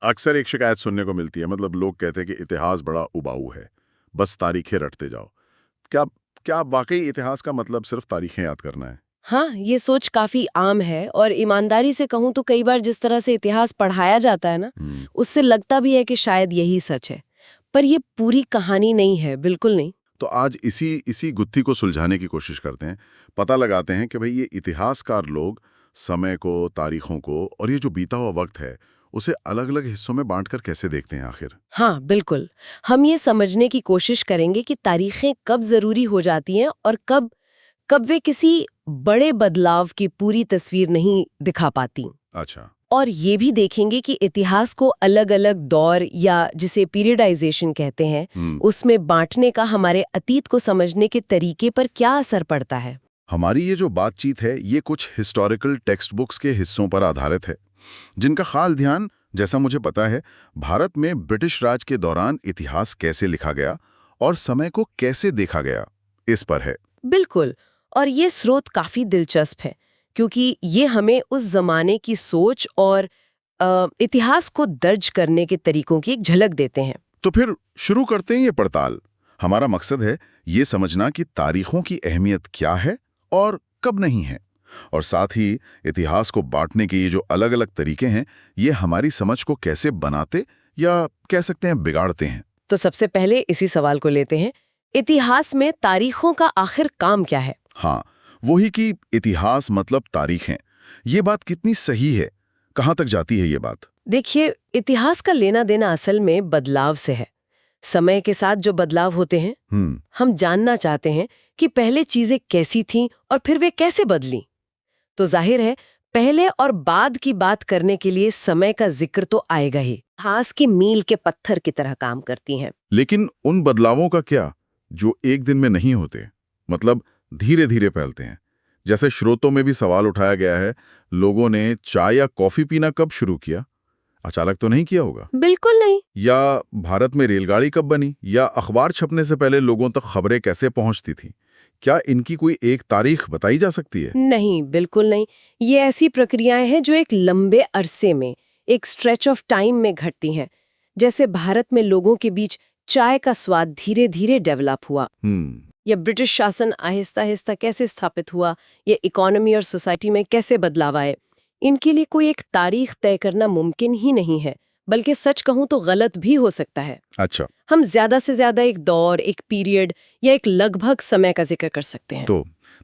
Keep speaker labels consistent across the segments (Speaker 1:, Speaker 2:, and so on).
Speaker 1: अक्सर एक शिकायत सुनने को मिलती है, मतलब लोग कहते हैं कि इतिहास बड़ा उबाऊ है, बस तारीखें रटते जाओ। क्या क्या वाकई इतिहास का मतलब सिर्फ तारीखें याद करना है?
Speaker 2: हाँ, ये सोच काफी आम है और ईमानदारी से कहूँ तो कई बार जिस तरह से इतिहास पढ़ाया जाता है ना,
Speaker 1: हम्म।
Speaker 2: उससे लगता भी है कि शायद यही सच है। पर ये पूरी कहानी नहीं है, बिल्कुल नहीं।
Speaker 1: तो आज इसी इसी गुत्थी को सुलझाने की कोशिश करते हैं। पता लगाते हैं कि भाई ये इतिहासकार लोग समय को, तारीखों को और ये जो बीता हुआ वक्त है, उसे अलग-अलग हिस्सों में बांटकर कैसे देखते हैं आखिर?
Speaker 2: हाँ, बिल्कुल। हम ये समझने की कोशिश करेंगे कि तारीखें कब जरूरी हो जाती हैं और कब कब वे किसी बड़े बदलाव की पूरी तस्वीर नहीं दिखा पाती।
Speaker 1: अच्छा।
Speaker 2: और ये भी देखेंगे कि इतिहास को अलग-अलग दौर या जिसे पीरियडाइजेशन कहते हैं,
Speaker 1: हम्म।
Speaker 2: उसमें बांटने का हमारे अतीत को समझने के तरीके पर क्या असर पड़ता है।
Speaker 1: हमारी ये जो बातचीत है, ये कुछ हिस्टोरिकल टेक्स्ट बुक्स के हिस्सों पर आधारित है, जिनका खास ध्यान, जैसा मुझे पता है, भारत में ब्रिटिश राज के दौरान इतिहास कैसे लिखा गया और समय को कैसे देखा गया, इस पर है।
Speaker 2: बिल्कुल। और ये स्रोत काफी दिलचस्प है, क्योंकि ये हमें उस जमाने की सोच और इतिहास को दर्ज करने के तरीकों की एक झलक देते हैं।
Speaker 1: तो फिर शुरू करते हैं ये पड़ताल। हमारा मकसद है ये समझना कि तारीखों की अहमियत क्या है और कब नहीं है, और साथ ही इतिहास को बांटने के ये जो अलग-अलग तरीके हैं, ये हमारी समझ को कैसे बनाते या कह सकते हैं बिगाड़ते हैं।
Speaker 2: तो सबसे पहले इसी सवाल को लेते हैं, इतिहास में तारीखों का आखिर काम क्या है?
Speaker 1: हाँ, वही कि इतिहास मतलब तारीखें। ये बात कितनी सही है? कहाँ तक जाती है ये बात?
Speaker 2: देखिए, इतिहास का लेना देना असल में बदलाव से है। समय के साथ जो बदलाव होते हैं, हम जानना चाहते हैं कि पहले चीजें कैसी थीं और फिर वे कैसे बदलीं। तो जाहिर है, पहले और बाद की बात करने के लिए समय का जिक्र तो आएगा ही। इतिहास की मील के पत्थर की तरह काम करती हैं।
Speaker 1: लेकिन उन बदलावों का क्या, जो एक दिन में नहीं होते, मतलब धीरे-धीरे फैलते हैं? जैसे स्रोतों में भी सवाल उठाया गया है, लोगों ने चाय या कॉफी पीना कब शुरू किया? अचानक तो नहीं किया होगा।
Speaker 2: बिल्कुल नहीं।
Speaker 1: या भारत में रेलगाड़ी कब बनी, या अखबार छपने से पहले लोगों तक खबरें कैसे पहुंचती थीं? क्या इनकी कोई एक तारीख बताई जा सकती है?
Speaker 2: नहीं, बिल्कुल नहीं। ये ऐसी प्रक्रियाएं हैं जो एक लंबे अरसे में, एक स्ट्रेच ऑफ टाइम में घटती हैं। जैसे भारत में लोगों के बीच चाय का स्वाद धीरे धीरे डेवलप हुआ, या ब्रिटिश शासन आहिस्ता आहिस्ता कैसे स्थापित हुआ, या इकोनॉमी और सोसाइटी में कैसे बदलाव आए। इनके लिए कोई एक तारीख तय करना मुमकिन ही नहीं है, बल्कि सच कहूं तो गलत भी हो सकता है।
Speaker 1: अच्छा।
Speaker 2: हम ज्यादा से ज्यादा एक दौर, एक पीरियड या एक लगभग समय का जिक्र कर सकते हैं।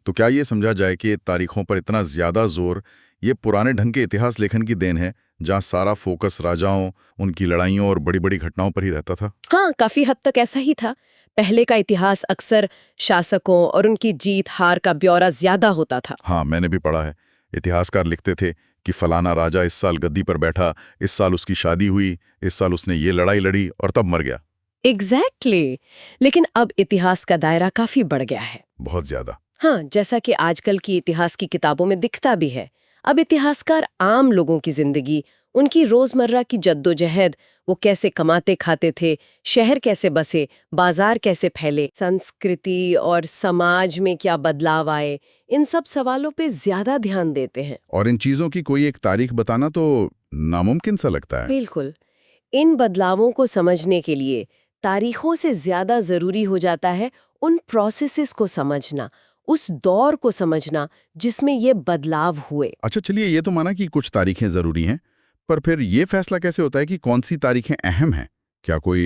Speaker 1: तो क्या ये समझा जाए कि तारीखों पर इतना ज्यादा जोर ये पुराने ढंग के इतिहास लेखन की देन है, जहां सारा फोकस राजाओं, उनकी लड़ाइयों और बड़ी-बड़ी घटनाओं पर ही रहता था?
Speaker 2: हाँ, काफी हद तक ऐसा ही था। पहले का इतिहास अक्सर शासकों और उनकी जीत हार का ब्यौरा ज्यादा होता था।
Speaker 1: हाँ, मैंने भी पढ़ा है। इतिहासकार लिखते थे कि फलाना राजा इस साल गद्दी पर बैठा, इस साल उसकी शादी हुई, इस साल उसने ये लड़ाई लड़ी और तब मर गया।
Speaker 2: एग्जैक्टली। लेकिन अब इतिहास का दायरा काफी बढ़ गया है।
Speaker 1: बहुत ज्यादा।
Speaker 2: हाँ, जैसा कि आजकल की इतिहास की किताबों में दिखता भी है। अब इतिहासकार आम लोगों की जिंदगी, उनकी रोजमर्रा की जद्दोजहद, वो कैसे कमाते खाते थे, शहर कैसे बसे, बाजार कैसे फैले, संस्कृति और समाज में क्या बदलाव आए, इन सब सवालों पे ज्यादा ध्यान देते हैं।
Speaker 1: और इन चीजों की कोई एक तारीख बताना तो नामुमकिन सा लगता है।
Speaker 2: बिल्कुल। इन बदलावों को समझने के लिए तारीखों से ज्यादा जरूरी हो जाता है उन प्रोसेसेस को समझना, उस दौर को समझना जिसमें ये बदलाव हुए।
Speaker 1: अच्छा, चलिए ये तो माना कि कुछ तारीखें जरूरी हैं, पर फिर ये फैसला कैसे होता है कि कौन सी तारीखें अहम हैं? क्या कोई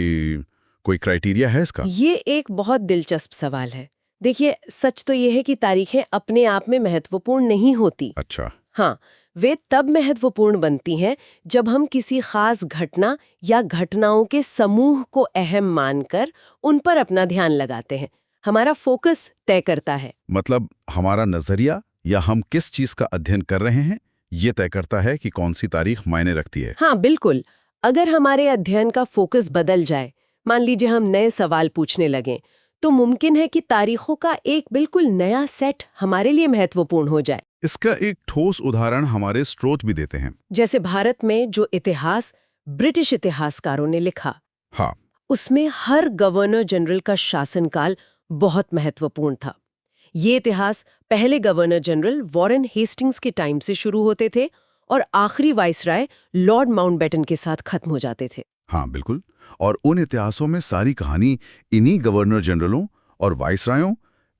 Speaker 1: कोई क्राइटेरिया है इसका?
Speaker 2: ये एक बहुत दिलचस्प सवाल है। देखिए, सच तो ये है कि तारीखें अपने आप में महत्वपूर्ण नहीं होती।
Speaker 1: अच्छा।
Speaker 2: हाँ, वे तब महत्वपूर्ण बनती हैं जब हम किसी खास घटना या घटनाओं के समूह को अहम मानकर उन पर अपना ध्यान लगाते हैं। हमारा फोकस तय करता है।
Speaker 1: मतलब हमारा नजरिया या हम किस चीज का अध्ययन कर रहे हैं, ये तय करता है कि कौन सी तारीख मायने रखती है।
Speaker 2: हाँ, बिल्कुल। अगर हमारे अध्ययन का फोकस बदल जाए, मान लीजिए हम नए सवाल पूछने लगें, तो मुमकिन है कि तारीखों का एक बिल्कुल नया सेट हमारे लिए महत्वपूर्ण हो जाए।
Speaker 1: इसका एक ठोस उदाहरण हमारे स्रोत भी देते हैं।
Speaker 2: जैसे भारत में जो इतिहास ब्रिटिश इतिहासकारों ने लिखा,
Speaker 1: हाँ।
Speaker 2: उसमें हर गवर्नर जनरल का शासनकाल बहुत महत्वपूर्ण था। ये इतिहास पहले गवर्नर जनरल वॉरेन हेस्टिंग्स के टाइम से शुरू होते थे और आखिरी वाइसराय लॉर्ड माउंटबेटन के साथ खत्म हो जाते थे।
Speaker 1: हाँ बिल्कुल। और उन इतिहासों में सारी कहानी इन्हीं गवर्नर जनरलों और वाइसरायों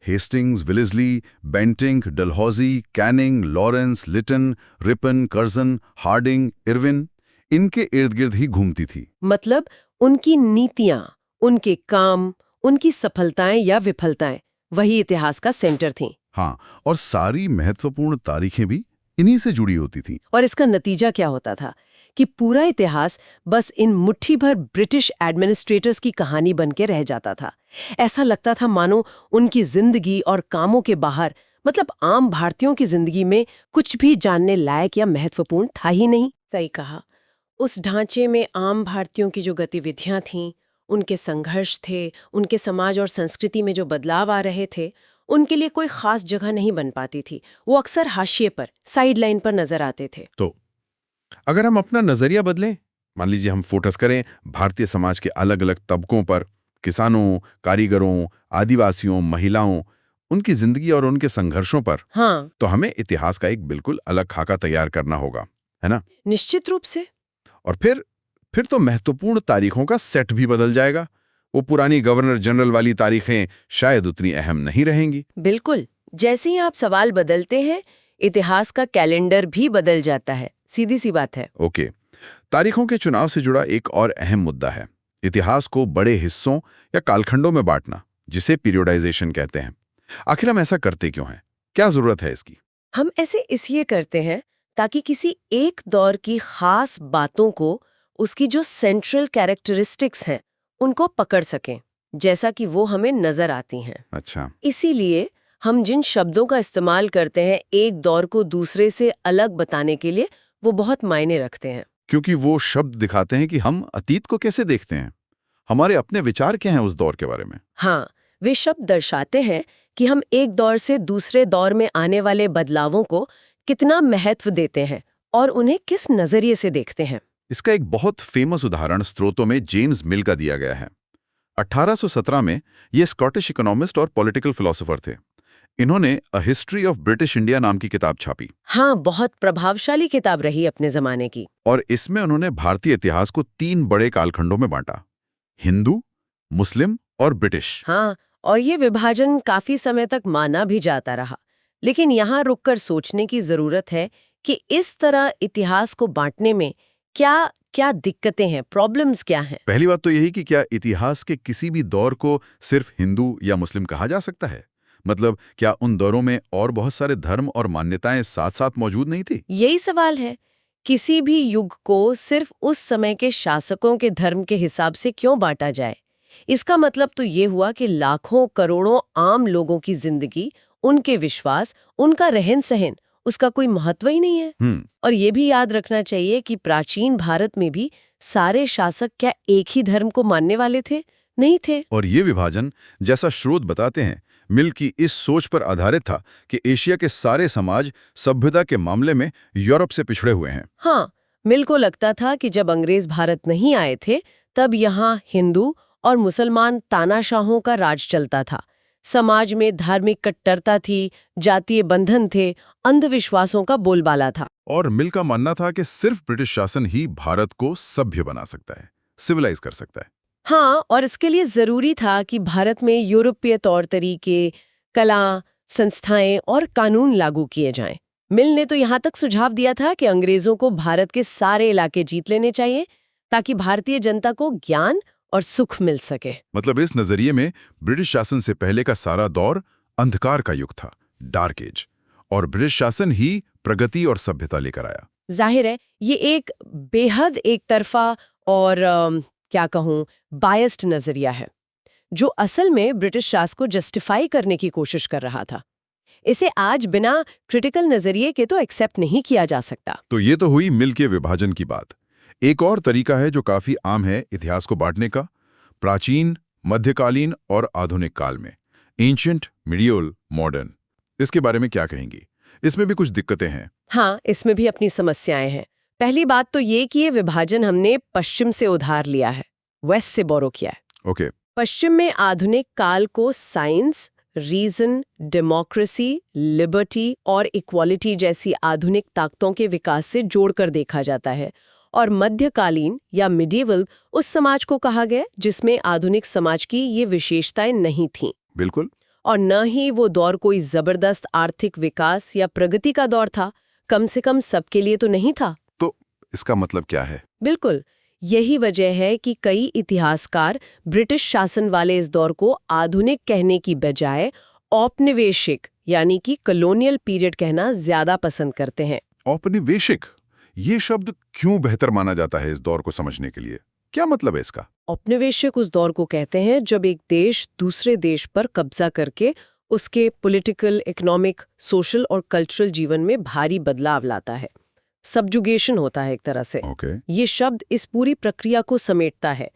Speaker 1: Hastings, Wellesley, Bentinck, Dalhousie, Canning, Lawrence, Lytton, Ripon, Curzon, Hardinge, Irwin इनके इर्द गिर्द ही घूमती थी।
Speaker 2: मतलब उनकी नीतियां, उनके काम, उनकी सफलताएं या विफलताएं वही इतिहास का सेंटर थीं।
Speaker 1: हाँ, और सारी महत्वपूर्ण तारीखें भी इन्हीं से जुड़ी होती थी।
Speaker 2: और इसका नतीजा क्या होता था कि पूरा इतिहास बस इन मुट्ठी भर ब्रिटिश एडमिनिस्ट्रेटर्स की कहानी बन के रह जाता था। ऐसा लगता था मानो उनकी जिंदगी और कामों के बाहर, मतलब आम भारतीयों की जिंदगी में कुछ भी जानने लायक या महत्वपूर्ण था ही नहीं। सही कहा। उस ढांचे में आम भारतीयों की जो गतिविधियां थीं, उनके संघर्ष थे, उनके समाज और संस्कृति में जो बदलाव आ रहे थे, उनके लिए कोई खास जगह नहीं बन पाती थी। वो अक्सर हाशिए पर, साइड लाइन पर नजर आते थे।
Speaker 3: तो अगर हम अपना नजरिया बदलें, मान लीजिए हम फोकस करें भारतीय समाज के अलग अलग तबकों पर, किसानों, कारीगरों, आदिवासियों, महिलाओं, उनकी जिंदगी और उनके संघर्षों पर,
Speaker 2: हाँ,
Speaker 3: तो हमें इतिहास का एक बिल्कुल अलग खाका तैयार करना होगा, है ना?
Speaker 2: निश्चित रूप से।
Speaker 3: और फिर तो महत्वपूर्ण तारीखों का सेट भी बदल जाएगा। वो पुरानी गवर्नर जनरल वाली तारीखें शायद उतनी अहम नहीं रहेंगी।
Speaker 2: बिल्कुल। जैसे ही आप सवाल बदलते हैं, इतिहास का कैलेंडर भी बदल जाता है। सीधी सी बात है।
Speaker 3: ओके, तारीखों के चुनाव से जुड़ा एक और अहम मुद्दा है इतिहास को बड़े हिस्सों या कालखंडों में बांटना, जिसे पीरियोडाइजेशन कहते हैं। आखिर हम ऐसा करते क्यों हैं? क्या जरूरत है इसकी?
Speaker 2: हम ऐसे इसलिए करते हैं ताकि किसी एक दौर की खास बातों को, उसकी जो सेंट्रल कैरेक्टरिस्टिक्स हैं, उनको पकड़ सकें, जैसा कि वो हमें नजर आती हैं।
Speaker 3: अच्छा,
Speaker 2: इसीलिए हम जिन शब्दों का इस्तेमाल करते हैं एक दौर को दूसरे से अलग बताने के लिए, वो बहुत मायने रखते हैं।
Speaker 3: क्योंकि वो शब्द दिखाते हैं कि हम अतीत को कैसे देखते हैं, हमारे अपने विचार क्या हैं उस दौर के बारे में।
Speaker 2: हाँ, वे शब्द दर्शाते हैं कि हम एक दौर से दूसरे दौर में आने वाले बदलावों को कितना महत्व देते हैं और उन्हें किस नजरिए से देखते हैं।
Speaker 3: इसका एक बहुत फेमस उदाहरण स्रोतों में जेम्स मिल का दिया गया है। 1817 में ये स्कॉटिश इकोनॉमिस्ट और पॉलिटिकल फिलोसोफर थे। इन्होंने a history of British India नाम की किताब छापी।
Speaker 2: हाँ, बहुत प्रभावशाली किताब रही अपने जमाने की।
Speaker 3: और इसमें उन्होंने भारतीय इतिहास को 3 बड़े कालखंडों में बांटा, हिंदू, मुस्लिम और ब्रिटिश।
Speaker 2: हाँ, और ये विभाजन काफी समय तक माना भी जाता रहा। लेकिन यहाँ रुककर सोचने की जरूरत है कि इस तरह इतिहास को बांटने में क्या क्या दिक्कतें हैं, प्रॉब्लम्स क्या हैं।
Speaker 3: पहली बात तो यही कि क्या इतिहास के किसी भी दौर को सिर्फ हिंदू या मुस्लिम कहा जा सकता है? मतलब क्या उन दौरों में और बहुत सारे धर्म और मान्यताएं साथ साथ मौजूद नहीं थी?
Speaker 2: यही सवाल है। किसी भी युग को सिर्फ उस समय के शासकों के धर्म के हिसाब से क्यों बांटा जाए? इसका मतलब तो ये हुआ कि लाखों करोड़ों आम लोगों की जिंदगी, उनके विश्वास, उनका रहन सहन, उसका कोई महत्व ही नहीं है। और ये भी याद रखना चाहिए कि प्राचीन भारत में भी सारे शासक क्या एक ही धर्म को मानने वाले थे? नहीं थे।
Speaker 3: और ये विभाजन, जैसा स्रोत बताते हैं, मिल की इस सोच पर आधारित था कि एशिया के सारे समाज सभ्यता के मामले में यूरोप से पिछड़े हुए हैं।
Speaker 2: हाँ, मिल को लगता था कि जब अंग्रेज भारत नहीं आए थे, तब यहाँ हिंदू और मुसलमान तानाशाहों का राज चलता था। समाज में धार्मिक कट्टरता थी, जातीय बंधन थे, अंधविश्वासों का बोलबाला था।
Speaker 3: और मिल का मानना था कि सिर्फ ब्रिटिश शासन ही भारत को सभ्य बना सकता है, सिविलाइज कर सकता है।
Speaker 2: हाँ, और इसके लिए जरूरी था कि भारत में यूरोपीय तौर तरीके, कला, संस्थाएं और कानून लागू किए जाएं। मिल ने तो यहाँ तक सुझाव दिया था कि अंग्रेजों को भारत के सारे इलाके जीत लेने चाहिए ताकि भारतीय जनता को ज्ञान और सुख मिल सके।
Speaker 3: मतलब इस नजरिए में ब्रिटिश शासन से पहले का सारा दौर अंधकार का युग था, डार्क एज, और ब्रिटिश शासन ही प्रगति और सभ्यता लेकर आया।
Speaker 2: जाहिर है ये एक बेहद एक तरफा और क्या कहूँ, बायस्ड नजरिया है, जो असल में ब्रिटिश शासन को जस्टिफाई करने की कोशिश कर रहा था। इसे आज बिना क्रिटिकल नजरिए के तो एक्सेप्ट नहीं किया जा सकता।
Speaker 3: तो ये तो हुई मिल के विभाजन की बात। एक और तरीका है जो काफी आम है इतिहास को बांटने का, प्राचीन, मध्यकालीन और आधुनिक काल में, एंशिएंट, मिडियोल, मॉडर्न। इसके बारे में क्या कहेंगी? इसमें भी कुछ दिक्कतें हैं।
Speaker 2: हाँ, इसमें भी अपनी समस्याएं हैं। पहली बात तो ये कि ये विभाजन हमने पश्चिम से उधार लिया है, वेस्ट से बोरो किया है।
Speaker 3: ओके।
Speaker 2: पश्चिम में आधुनिक काल को साइंस, रीजन, डेमोक्रेसी, लिबर्टी और इक्वालिटी जैसी आधुनिक ताकतों के विकास से जोड़कर देखा जाता है। और मध्यकालीन या मिडिवल उस समाज को कहा गया जिसमें आधुनिक समाज की ये विशेषताएं नहीं थीं।
Speaker 3: बिल्कुल।
Speaker 2: और न ही वो दौर कोई जबरदस्त आर्थिक विकास या प्रगति का दौर था, कम से कम सबके लिए तो नहीं था।
Speaker 3: तो इसका मतलब क्या है?
Speaker 2: बिल्कुल, यही वजह है कि कई इतिहासकार ब्रिटिश शासन वाले इस दौर को आधुनिक कहने की बजाय औपनिवेशिक यानी कि कॉलोनियल पीरियड कहना ज्यादा पसंद करते हैं।
Speaker 3: औपनिवेशिक, ये शब्द क्यों बेहतर माना जाता है इस दौर को समझने के लिए? क्या मतलब है इसका?
Speaker 2: औपनिवेशिक उस दौर को कहते हैं जब एक देश दूसरे देश पर कब्जा करके उसके पॉलिटिकल, इकोनॉमिक, सोशल और कल्चरल जीवन में भारी बदलाव लाता है। सबजुगेशन होता है एक तरह से। ये शब्द इस पूरी प्रक्रिया को समेटता है।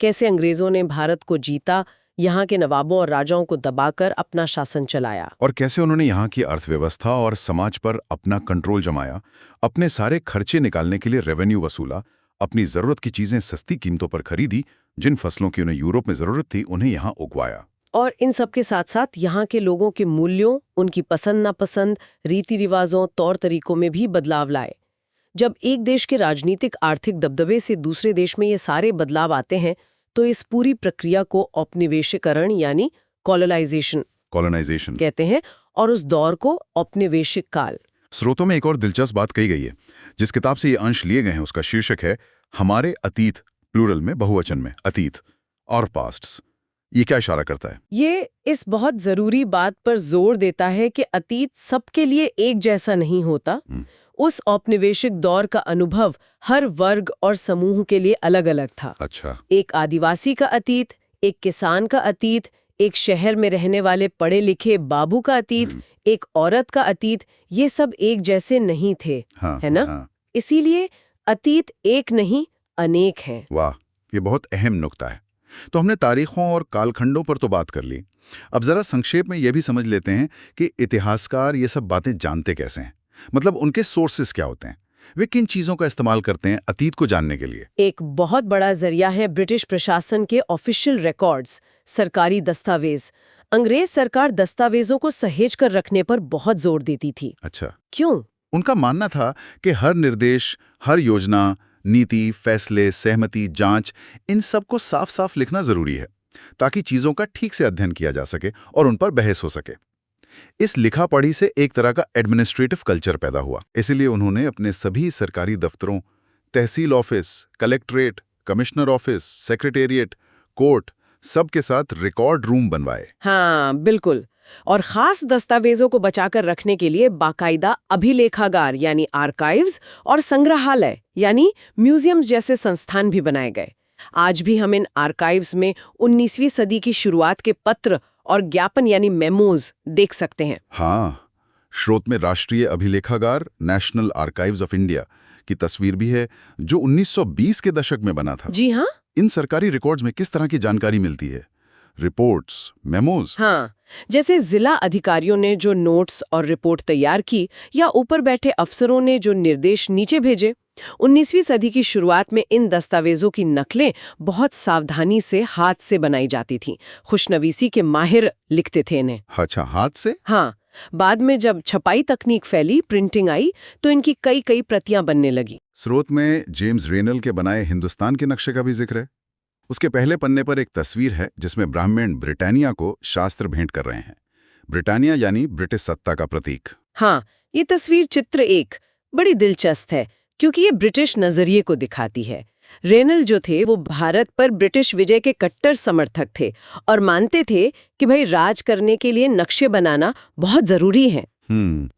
Speaker 2: कैसे अंग्रेजों ने भारत को जीता, यहाँ के नवाबों और राजाओं को दबाकर अपना शासन चलाया,
Speaker 3: और कैसे उन्होंने यहाँ की अर्थव्यवस्था और समाज पर अपना कंट्रोल जमाया, अपने सारे खर्चे निकालने के लिए रेवेन्यू वसूला, अपनी जरूरत की चीजें सस्ती कीमतों पर खरीदी, जिन फसलों की उन्हें यूरोप में जरूरत थी उन्हें यहाँ उगवाया।
Speaker 2: और इन सब के साथ साथ यहाँ के लोगों के मूल्यों, उनकी पसंद नापसंद, रीति रिवाजों, तौर तरीकों में भी बदलाव लाए। जब एक देश के राजनीतिक आर्थिक दबदबे से दूसरे देश में ये सारे बदलाव आते हैं तो इस पूरी प्रक्रिया को औपनिवेशीकरण यानी कॉलोनाइजेशन कहते हैं, और उस दौर को औपनिवेशिक काल।
Speaker 3: स्रोतों में एक और दिलचस्प बात कही गई है। जिस किताब से ये अंश लिए गए हैं उसका शीर्षक है हमारे अतीत, प्लूरल में, बहुवचन में, अतीत और पास्ट्स। ये क्या इशारा करता है?
Speaker 2: ये इस बहुत जरूरी बात पर जोर देता है कि अतीत सबके लिए एक जैसा नहीं होता। उस औपनिवेशिक दौर का अनुभव हर वर्ग और समूह के लिए अलग अलग था।
Speaker 3: अच्छा।
Speaker 2: एक आदिवासी का अतीत, एक किसान का अतीत, एक शहर में रहने वाले पढ़े लिखे बाबू का अतीत, एक औरत का अतीत, ये सब एक जैसे नहीं थे। है ना? इसीलिए अतीत एक नहीं अनेक हैं।
Speaker 3: वाह, ये बहुत अहम नुक्ता है। तो हमने तारीखों और कालखंडों पर तो बात कर ली, अब जरा संक्षेप में यह भी समझ लेते हैं कि इतिहासकार ये सब बातें जानते कैसे हैं। मतलब उनके सोर्सेस क्या होते हैं, वे किन चीजों का इस्तेमाल करते हैं अतीत को जानने के लिए?
Speaker 2: एक बहुत बड़ा जरिया है ब्रिटिश प्रशासन के ऑफिशियल रिकॉर्ड्स, सरकारी दस्तावेज। अंग्रेज सरकार दस्तावेजों को सहेज कर रखने पर बहुत जोर देती थी।
Speaker 3: अच्छा,
Speaker 2: क्यों?
Speaker 3: उनका मानना था कि हर निर्देश, हर योजना, नीति, फैसले, सहमति, जांच, इन सब को साफ साफ लिखना जरूरी है ताकि चीजों का ठीक से अध्ययन किया जा सके और उन पर बहस हो सके। इस लिखा पढ़ी से एक तरह का एडमिनिस्ट्रेटिव कल्चर पैदा हुआ। इसीलिए उन्होंने अपने सभी सरकारी दफ्तरों, tehsil office, collectorate, commissioner office, secretariat, court, सबके साथ रिकॉर्ड रूम बनवाए।
Speaker 2: हाँ, बिल्कुल। और खास दस्तावेजों को बचाकर रखने के लिए बाकायदा अभिलेखागार यानी आर्काइव्स और संग्रहालय यानी म्यूजियम्स जैसे संस्थान भी बनाए गए। आज भी हम इन आर्काइव्स में 19वीं सदी की शुरुआत के पत्र और ज्ञापन यानी मेमोज देख सकते हैं।
Speaker 3: हाँ, स्रोत में राष्ट्रीय अभिलेखागार, नेशनल आर्काइव्स ऑफ इंडिया की तस्वीर भी है जो 1920 के दशक में बना था।
Speaker 2: जी हाँ।
Speaker 3: इन सरकारी रिकॉर्ड्स में किस तरह की जानकारी मिलती है? Reports, memos?
Speaker 2: हाँ, जैसे जिला अधिकारियों ने जो नोट्स और रिपोर्ट तैयार की या ऊपर बैठे अफसरों ने जो निर्देश नीचे भेजे। 19वीं सदी की शुरुआत में इन दस्तावेजों की नकलें बहुत सावधानी से हाथ से बनाई जाती थीं। खुशनवीसी के माहिर लिखते थे इन्हें।
Speaker 3: अच्छा, हाथ से?
Speaker 2: हाँ, बाद में जब छपाई तकनीक फैली, प्रिंटिंग आई, तो इनकी कई कई प्रतियां बनने लगी।
Speaker 3: स्रोत में जेम्स रेनल के बनाए हिंदुस्तान के नक्शे का भी जिक्र है। उसके पहले पन्ने पर एक तस्वीर है जिसमें ब्राह्मण ब्रिटानिया को शास्त्र भेंट कर रहे हैं। ब्रिटानिया यानी ब्रिटिश सत्ता का प्रतीक।
Speaker 2: हाँ, ये तस्वीर चित्र 1 बड़ी दिलचस्प है क्योंकि ये ब्रिटिश नजरिए को दिखाती है। रेनल जो थे वो भारत पर ब्रिटिश विजय के कट्टर समर्थक थे और मानते थे कि भाई राज करने के लिए नक्शे बनाना बहुत जरूरी है।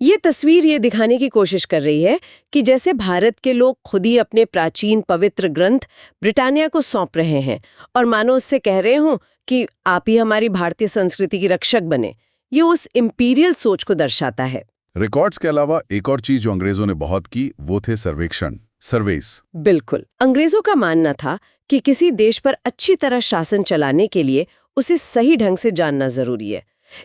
Speaker 2: ये तस्वीर ये दिखाने की कोशिश कर रही है कि जैसे भारत के लोग खुद ही अपने प्राचीन पवित्र ग्रंथ ब्रिटानिया को सौंप रहे हैं और मानो उससे कह रहे हों कि आप ही हमारी भारतीय संस्कृति की रक्षक बने। ये उस इंपीरियल सोच को दर्शाता है।
Speaker 3: रिकॉर्ड्स के अलावा एक और चीज जो अंग्रेजों ने बहुत की वो थे सर्वेक्षण, सर्वेस।
Speaker 2: बिल्कुल, अंग्रेजों का मानना था कि किसी देश पर अच्छी तरह शासन चलाने के लिए उसे सही ढंग से जानना जरूरी है।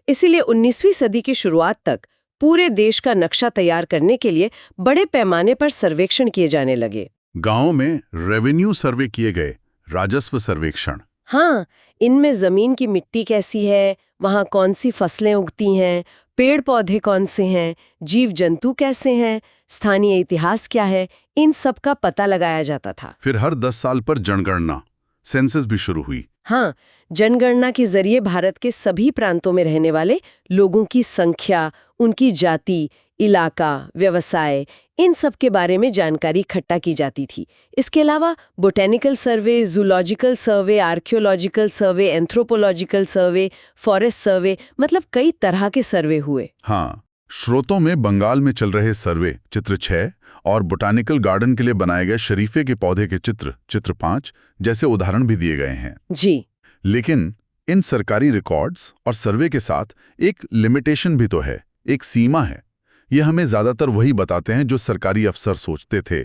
Speaker 2: इसीलिए 19वीं सदी की शुरुआत तक पूरे देश का नक्शा तैयार करने के लिए बड़े पैमाने पर सर्वेक्षण किए जाने लगे।
Speaker 3: गांवों में रेवेन्यू सर्वे किए गए, राजस्व सर्वेक्षण।
Speaker 2: हाँ, इनमें जमीन की मिट्टी कैसी है, वहाँ कौन सी फसलें उगती हैं, पेड़ पौधे कौन से हैं, जीव जंतु कैसे हैं, स्थानीय इतिहास क्या है, इन सब का पता लगाया जाता था।
Speaker 3: फिर हर 10 साल पर जनगणना सेंसस भी शुरू हुई।
Speaker 2: हाँ, जनगणना के जरिए भारत के सभी प्रांतों में रहने वाले लोगों की संख्या, उनकी जाति, इलाका, व्यवसाय, इन सब के बारे में जानकारी इकट्ठा की जाती थी। इसके अलावा botanical survey, zoological survey, archaeological survey, anthropological survey, forest survey, मतलब कई तरह के सर्वे हुए।
Speaker 3: हाँ, स्रोतों में बंगाल में चल रहे सर्वे चित्र 6 और बोटानिकल गार्डन के लिए बनाए गए शरीफे के पौधे के चित्र 5 जैसे उदाहरण भी दिए गए हैं।
Speaker 2: जी,
Speaker 3: लेकिन इन सरकारी रिकॉर्ड्स और सर्वे के साथ एक लिमिटेशन भी तो है, एक सीमा है। ये हमें ज्यादातर वही बताते हैं जो सरकारी अफसर सोचते थे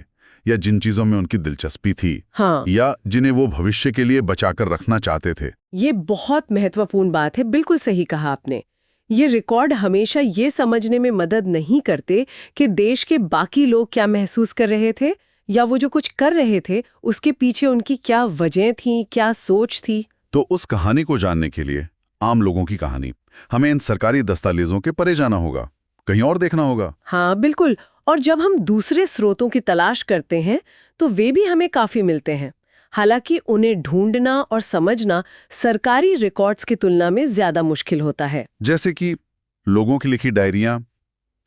Speaker 3: या जिन चीजों में उनकी दिलचस्पी थी,
Speaker 2: हाँ,
Speaker 3: या जिन्हें वो भविष्य के लिए बचाकर रखना चाहते थे।
Speaker 2: ये बहुत महत्वपूर्ण बात है, बिल्कुल सही कहा आपने। ये रिकॉर्ड हमेशा ये समझने में मदद नहीं करते कि देश के बाकी लोग क्या महसूस कर रहे थे या वो जो कुछ कर रहे थे उसके पीछे उनकी क्या वजह थी, क्या सोच थी।
Speaker 3: तो उस कहानी को जानने के लिए, आम लोगों की कहानी, हमें इन सरकारी दस्तावेजों के परे जाना होगा, कहीं और देखना होगा।
Speaker 2: हाँ, बिल्कुल। और जब हम दूसरे स्रोतों की तलाश करते हैं तो वे भी हमें काफी मिलते हैं। हालांकि उन्हें ढूंढना और समझना सरकारी रिकॉर्ड्स की तुलना में ज्यादा मुश्किल होता है।
Speaker 3: जैसे कि लोगों की लिखी डायरियां,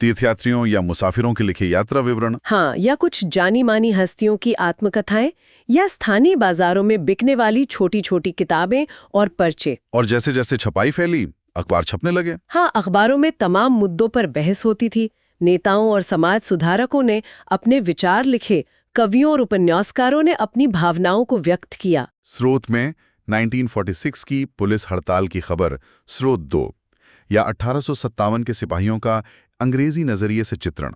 Speaker 3: तीर्थयात्रियों या मुसाफिरों के लिखे यात्रा विवरण।
Speaker 2: हाँ, या कुछ जानी मानी हस्तियों की आत्मकथाएं, या स्थानीय बाजारों में बिकने वाली छोटी छोटी किताबें और पर्चे।
Speaker 3: और जैसे जैसे छपाई फैली, अखबार छपने लगे।
Speaker 2: हाँ, अखबारों में तमाम मुद्दों पर बहस होती थी। नेताओं और समाज सुधारकों ने अपने विचार लिखे, कवियों और उपन्यासकारों ने अपनी भावनाओं को व्यक्त किया।
Speaker 3: स्रोत में 1946 की पुलिस हड़ताल की खबर, स्रोत 2, या 1857 के सिपाहियों का अंग्रेजी नजरिए से चित्रण,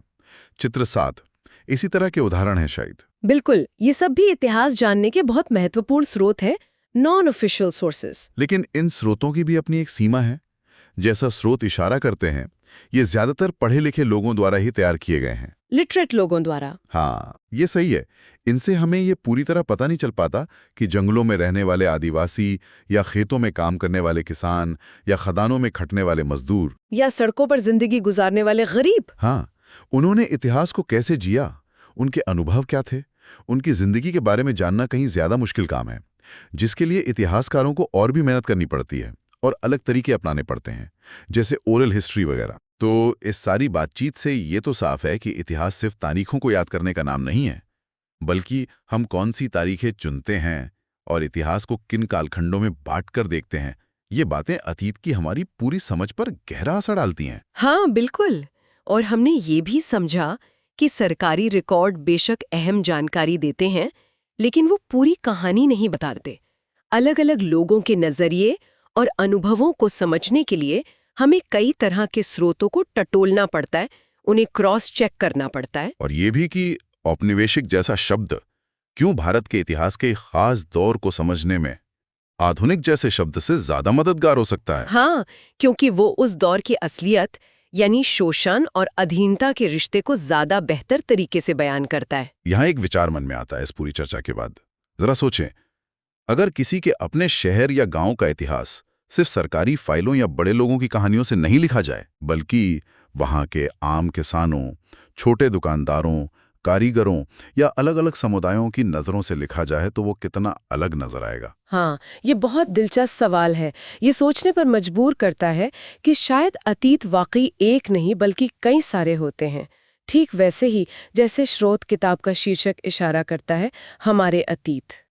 Speaker 3: चित्र 7, इसी तरह के उदाहरण हैं शायद।
Speaker 2: बिल्कुल, ये सब भी इतिहास जानने के बहुत महत्वपूर्ण स्रोत हैं, नॉन ऑफिशियल सोर्सेस।
Speaker 3: लेकिन इन स्रोतों की भी अपनी एक सीमा है। जैसा स्रोत इशारा करते हैं, ये ज्यादातर पढ़े लिखे लोगों द्वारा ही तैयार किए गए हैं,
Speaker 2: लिटरेट लोगों द्वारा।
Speaker 3: हाँ, ये सही है। इनसे हमें ये पूरी तरह पता नहीं चल पाता कि जंगलों में रहने वाले आदिवासी या खेतों में काम करने वाले किसान या खदानों में खटने वाले मजदूर
Speaker 2: या सड़कों पर जिंदगी गुजारने वाले गरीब,
Speaker 3: हाँ, उन्होंने इतिहास को कैसे जिया, उनके अनुभव क्या थे। उनकी जिंदगी के बारे में जानना कहीं ज्यादा मुश्किल काम है, जिसके लिए इतिहासकारों को और भी मेहनत करनी पड़ती है और अलग तरीके अपनाने पड़ते हैं, जैसे ओरल हिस्ट्री वगैरह। तो इस सारी बातचीत से ये तो साफ है कि इतिहास सिर्फ तारीखों को याद करने का नाम नहीं है, बल्कि हम कौन सी तारीखें चुनते हैं और इतिहास को किन कालखंडों में बांटकर देखते हैं, ये बातें अतीत की हमारी पूरी समझ पर गहरा असर डालती हैं।
Speaker 2: हाँ बिल्कुल। और हमने ये भी समझा कि सरकारी रिकॉर्ड बेशक अहम जानकारी देते हैं, लेकिन वो पूरी कहानी नहीं बताते। अलग अलग लोगों के नजरिए और अनुभवों को समझने के लिए हमें कई तरह के स्रोतों को टटोलना पड़ता है, उन्हें क्रॉस चेक करना पड़ता है।
Speaker 3: और ये भी कि औपनिवेशिक जैसा शब्द क्यों भारत के इतिहास के खास दौर को समझने में आधुनिक जैसे शब्द से ज्यादा मददगार हो सकता है।
Speaker 2: हाँ, क्योंकि वो उस दौर की असलियत यानी शोषण और अधीनता के रिश्ते को ज्यादा बेहतर तरीके से बयान करता है।
Speaker 3: यहाँ एक विचार मन में आता है इस पूरी चर्चा के बाद। जरा सोचें, अगर किसी के अपने शहर या गांव का इतिहास सिर्फ सरकारी फाइलों या बड़े लोगों की कहानियों से नहीं लिखा जाए, बल्कि वहां के आम किसानों, छोटे दुकानदारों, कारीगरों या अलग अलग समुदायों की नजरों से लिखा जाए, तो वो कितना अलग नजर आएगा।
Speaker 2: हाँ, ये बहुत दिलचस्प सवाल है। ये सोचने पर मजबूर करता है कि शायद अतीत वाकई एक नहीं बल्कि कई सारे होते हैं। ठीक वैसे ही जैसे स्रोत किताब का शीर्षक इशारा करता है, हमारे अतीत।